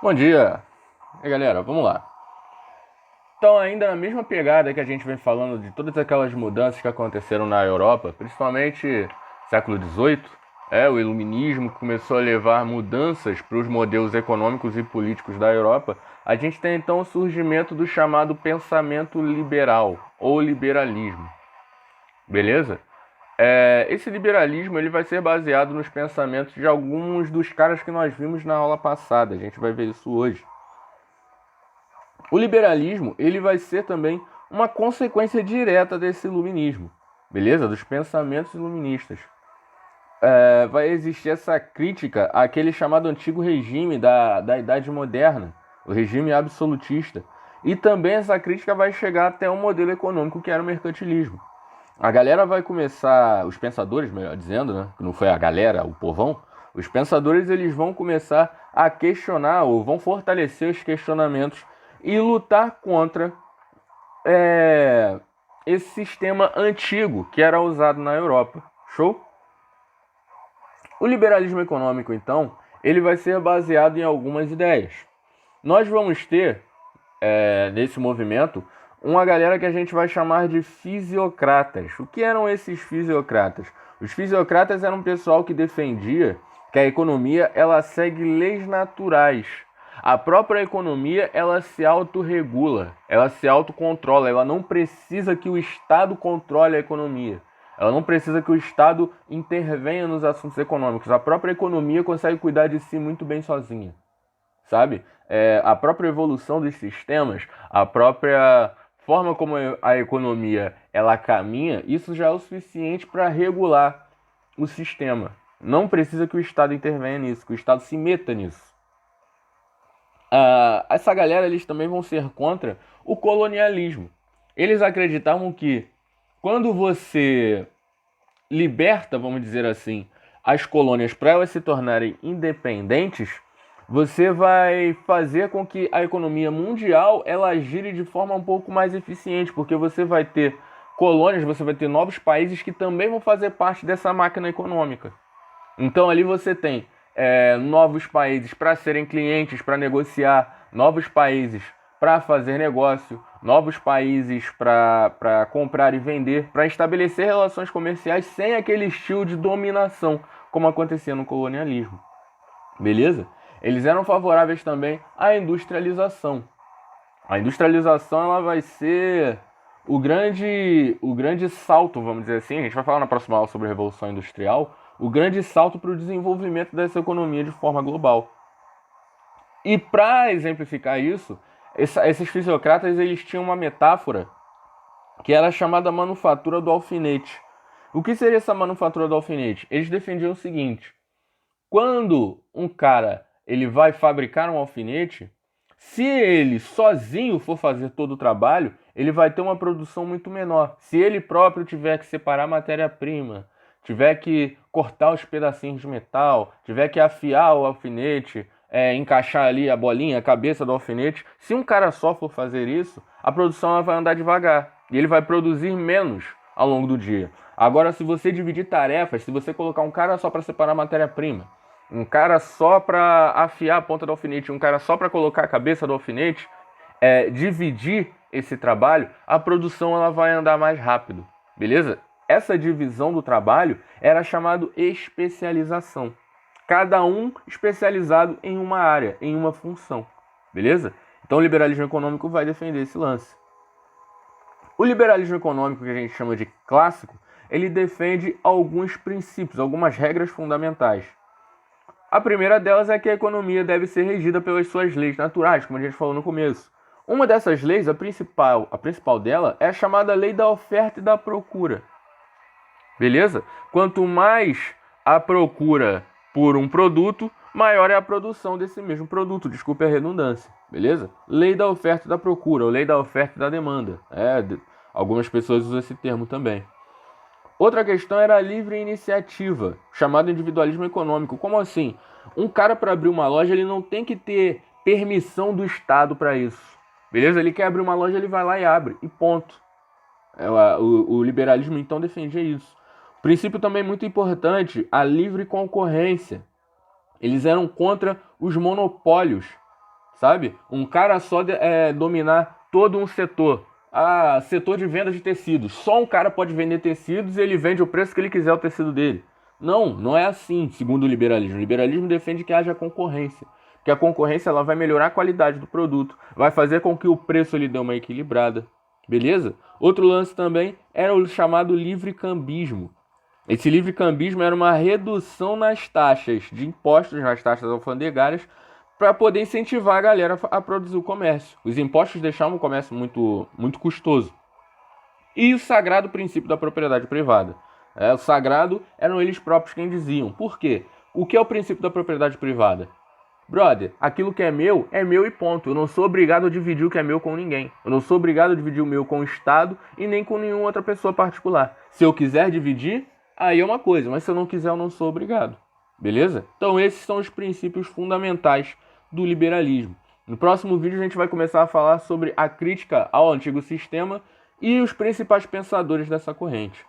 Bom dia! E aí, galera, vamos lá. Então, ainda na mesma pegada que a gente vem falando de todas aquelas mudanças que aconteceram na Europa, principalmente século XVIII, o iluminismo que começou a levar mudanças para os modelos econômicos e políticos da Europa, a gente tem então o surgimento do chamado pensamento liberal ou liberalismo, beleza? Esse liberalismo ele vai ser baseado nos pensamentos de alguns dos caras que nós vimos na aula passada, a gente vai ver isso hoje. O liberalismo ele vai ser também uma consequência direta desse iluminismo, beleza? Dos pensamentos iluministas. Vai existir essa crítica àquele chamado antigo regime da Idade Moderna, o regime absolutista. E também essa crítica vai chegar até um modelo econômico que era o mercantilismo. A galera vai começar, os pensadores, melhor dizendo, né? Que não foi a galera, o povão, os pensadores eles vão começar a questionar ou vão fortalecer os questionamentos e lutar contra esse sistema antigo que era usado na Europa. Show? O liberalismo econômico, então, ele vai ser baseado em algumas ideias. Nós vamos ter, nesse movimento, uma galera que a gente vai chamar de fisiocratas. O que eram esses fisiocratas? Os fisiocratas eram um pessoal que defendia que a economia ela segue leis naturais. A própria economia ela se autorregula, ela se autocontrola, ela não precisa que o Estado controle a economia. Ela não precisa que o Estado intervenha nos assuntos econômicos. A própria economia consegue cuidar de si muito bem sozinha, sabe? A própria evolução dos sistemas, a própria forma como a economia ela caminha, isso já é o suficiente para regular o sistema. Não precisa que o Estado intervenha nisso, que o Estado se meta nisso. Essa galera eles também vão ser contra o colonialismo. Eles acreditavam que quando você liberta, vamos dizer assim, as colônias para elas se tornarem independentes, você vai fazer com que a economia mundial ela gire de forma um pouco mais eficiente, porque você vai ter colônias, você vai ter novos países que também vão fazer parte dessa máquina econômica. Então ali você tem novos países para serem clientes, para negociar, novos países para fazer negócio, novos países para comprar e vender, para estabelecer relações comerciais sem aquele estilo de dominação, como acontecia no colonialismo. Beleza? Eles eram favoráveis também à industrialização. A industrialização ela vai ser o grande salto, vamos dizer assim. A gente vai falar na próxima aula sobre a Revolução Industrial. O grande salto para o desenvolvimento dessa economia de forma global. E para exemplificar isso, esses fisiocratas eles tinham uma metáfora que era chamada manufatura do alfinete. O que seria essa manufatura do alfinete? Eles defendiam o seguinte: quando um cara ele vai fabricar um alfinete, se ele sozinho for fazer todo o trabalho, ele vai ter uma produção muito menor. Se ele próprio tiver que separar a matéria-prima, tiver que cortar os pedacinhos de metal, tiver que afiar o alfinete, encaixar ali a bolinha, a cabeça do alfinete, se um cara só for fazer isso, a produção ela vai andar devagar e ele vai produzir menos ao longo do dia. Agora, se você dividir tarefas, se você colocar um cara só para separar a matéria-prima, um cara só para afiar a ponta do alfinete, um cara só para colocar a cabeça do alfinete, dividir esse trabalho, a produção ela vai andar mais rápido, beleza? Essa divisão do trabalho era chamado especialização. Cada um especializado em uma área, em uma função, beleza? Então o liberalismo econômico vai defender esse lance. O liberalismo econômico, que a gente chama de clássico, ele defende alguns princípios, algumas regras fundamentais. A primeira delas é que a economia deve ser regida pelas suas leis naturais, como a gente falou no começo. Uma dessas leis, a principal dela, é a chamada lei da oferta e da procura. Beleza? Quanto mais a procura por um produto, maior é a produção desse mesmo produto. Desculpe a redundância. Beleza? Lei da oferta e da procura, ou lei da oferta e da demanda. Algumas pessoas usam esse termo também. Outra questão era a livre iniciativa, chamado individualismo econômico. Como assim? Um cara para abrir uma loja, ele não tem que ter permissão do Estado para isso. Beleza? Ele quer abrir uma loja, ele vai lá e abre. E ponto. O liberalismo então defendia isso. Princípio também muito importante, a livre concorrência. Eles eram contra os monopólios. sabe? Um cara só dominar todo um setor. Ah, setor de venda de tecidos. Só um cara pode vender tecidos e ele vende o preço que ele quiser o tecido dele. Não, não é assim, segundo o liberalismo. O liberalismo defende que haja concorrência. Que a concorrência ela vai melhorar a qualidade do produto, vai fazer com que o preço ele dê uma equilibrada. Beleza? Outro lance também era o chamado livre-cambismo. Esse livre-cambismo era uma redução nas taxas de impostos, nas taxas alfandegárias, para poder incentivar a galera a produzir o comércio. Os impostos deixavam o comércio muito custoso. E o sagrado princípio da propriedade privada. O sagrado eram eles próprios quem diziam. Por quê? O que é o princípio da propriedade privada? Brother, aquilo que é meu e ponto. Eu não sou obrigado a dividir o que é meu com ninguém. Eu não sou obrigado a dividir o meu com o Estado e nem com nenhuma outra pessoa particular. Se eu quiser dividir, aí é uma coisa, mas se eu não quiser, eu não sou obrigado. Beleza? Então esses são os princípios fundamentais do liberalismo. No próximo vídeo a gente vai começar a falar sobre a crítica ao antigo sistema e os principais pensadores dessa corrente.